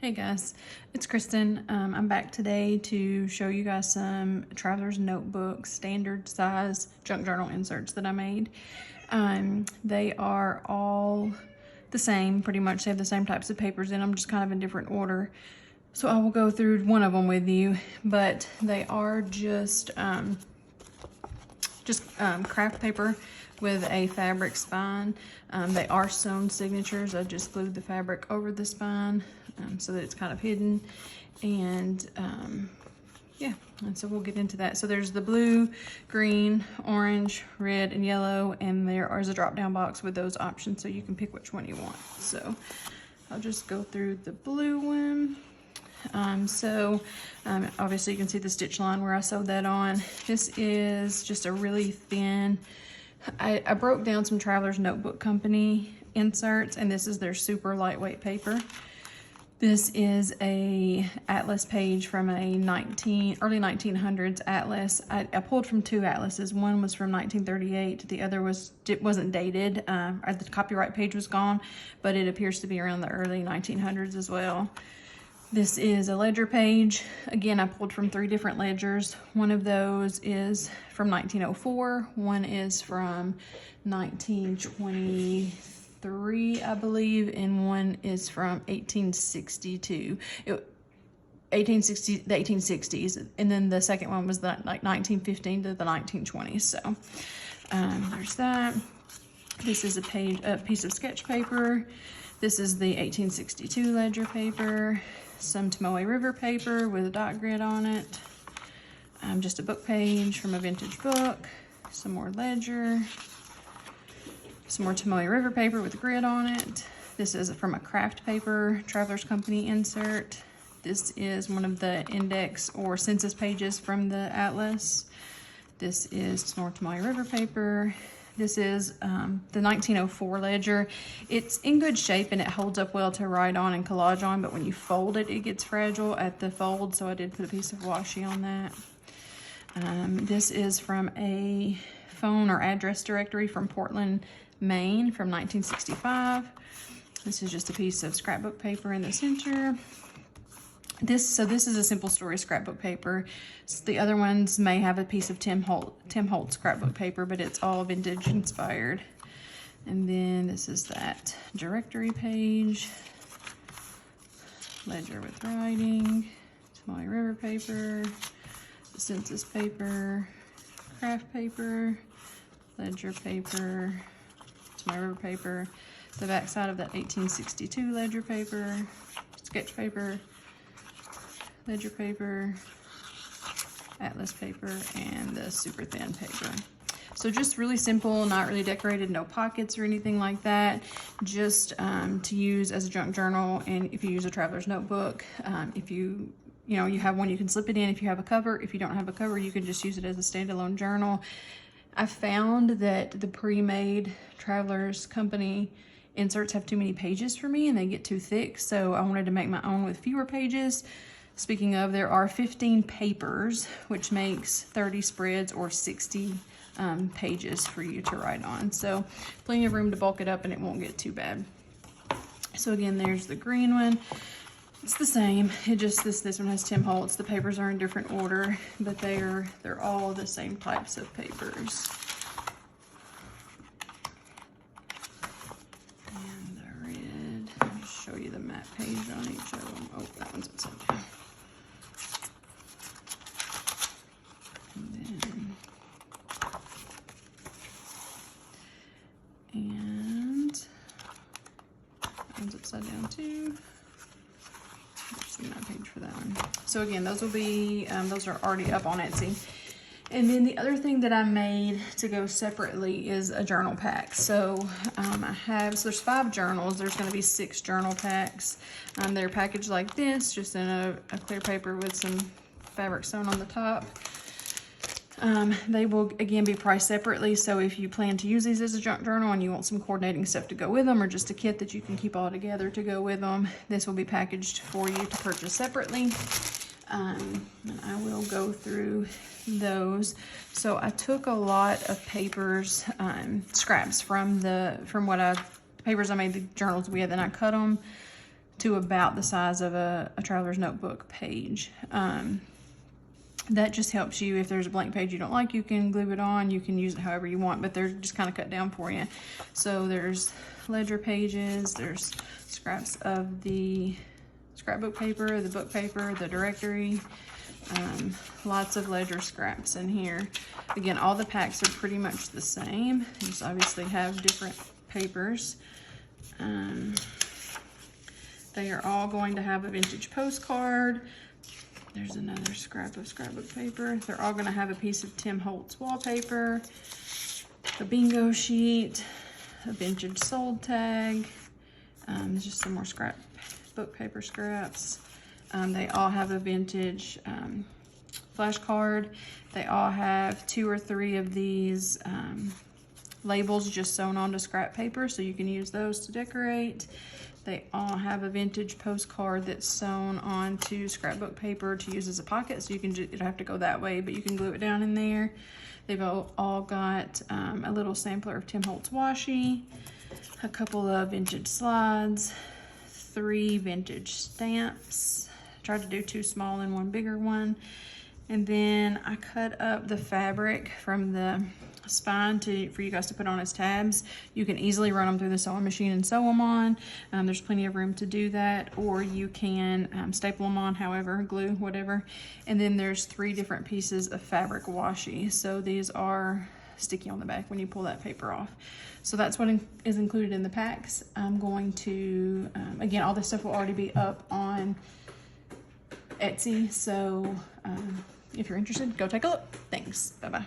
Hey guys, it's Kristen. I'm back today to show you guys some Traveler's Notebook standard size junk journal inserts that I made. They are all the same, pretty much. They have the same types of papers in them, just kind of in different order. So I will go through one of them with you, but they are just craft paper with a fabric spine. They are sewn signatures. I just glued the fabric over the spine so that it's kind of hidden. And yeah, and so we'll get into that. So there's the blue, green, orange, red, and yellow, and there is a drop-down box with those options so you can pick which one you want. So I'll just go through the blue one. Obviously you can see the stitch line where I sewed that on. This is just a really thin, I broke down some Traveler's Notebook Company inserts, and this is their super lightweight paper. This is a atlas page from a early 1900s atlas. I pulled from two atlases. One was from 1938. The other wasn't dated. The copyright page was gone, but it appears to be around the early 1900s as well. This is a ledger page. Again, I pulled from three different ledgers. One of those is from 1904. One is from 1923, I believe, and one is from 1862. The 1860s, and then the second one was like 1915 to the 1920s. So there's that. This is a piece of sketch paper. This is the 1862 ledger paper. Some Tomoe River paper with a dot grid on it. Just a book page from a vintage book. Some more ledger. Some more Tomoe River paper with a grid on it. This is from a craft paper Traveler's Company insert. This is one of the index or census pages from the atlas. This is more Tomoe River paper. This is the 1904 ledger. It's in good shape and it holds up well to write on and collage on, but when you fold it, it gets fragile at the fold, so I did put a piece of washi on that. This is from a phone or address directory from Portland, Maine from 1965. This is just a piece of scrapbook paper in the center. This is a simple story scrapbook paper. The other ones may have a piece of Tim Holtz scrapbook paper, but it's all vintage inspired. And then this is that directory page, ledger with writing, Tomoe River paper, census paper, craft paper, ledger paper, Tomoe River paper, the back side of that 1862 ledger paper, sketch paper, ledger paper, atlas paper, and the super thin paper. So just really simple, not really decorated, no pockets or anything like that. Just to use as a junk journal, and if you use a Traveler's Notebook, if you have one, you can slip it in if you have a cover. If you don't have a cover, you can just use it as a standalone journal. I found that the pre-made Traveler's Company inserts have too many pages for me and they get too thick, so I wanted to make my own with fewer pages. Speaking of, there are 15 papers, which makes 30 spreads or 60 pages for you to write on. So plenty of room to bulk it up and it won't get too bad. So again, there's the green one. It's the same. It just this one has Tim Holtz. The papers are in different order, but they're all the same types of papers. And the red. Let me show you the map page on each of them. Oh, that one's upside down. And that one's upside down too. There's the map page for that one. So again, those will be, those are already up on Etsy. And then the other thing that I made to go separately is a journal pack. So there's 5 journals. There's going to be 6 journal packs. They're packaged like this, just in a clear paper with some fabric sewn on the top. They will again be priced separately, so if you plan to use these as a junk journal and you want some coordinating stuff to go with them, or just a kit that you can keep all together to go with them, this will be packaged for you to purchase separately. And I will go through those. So I took a lot of papers, scraps from papers I made the journals with, and I cut them to about the size of a traveler's notebook page. That just helps you if there's a blank page you don't like, you can glue it on, you can use it however you want, but they're just kind of cut down for you. So there's ledger pages, there's scraps of the scrapbook paper, the book paper, the directory, lots of ledger scraps in here. Again, all the packs are pretty much the same, you just obviously have different papers. They are all going to have a vintage postcard. There's another scrap of scrapbook paper. They're all gonna have a piece of Tim Holtz wallpaper, a bingo sheet, a vintage sold tag. There's just some more book paper scraps. They all have a vintage flashcard. They all have 2 or 3 of these labels just sewn onto scrap paper, so you can use those to decorate. They all have a vintage postcard that's sewn onto scrapbook paper to use as a pocket, so you can just, you don't have to go that way, but you can glue it down in there. They've all got a little sampler of Tim Holtz washi, a couple of vintage slides, 3 vintage stamps. Tried to do 2 small and 1 bigger one. And then I cut up the fabric from the spine for you guys to put on as tabs. You can easily run them through the sewing machine and sew them on. There's plenty of room to do that, or you can staple them on, however, glue, whatever. And then there's 3 different pieces of fabric washi. So these are sticky on the back when you pull that paper off. So that's what is included in the packs. I'm going to, again, all this stuff will already be up on Etsy. So if you're interested, go take a look. Thanks. Bye-bye.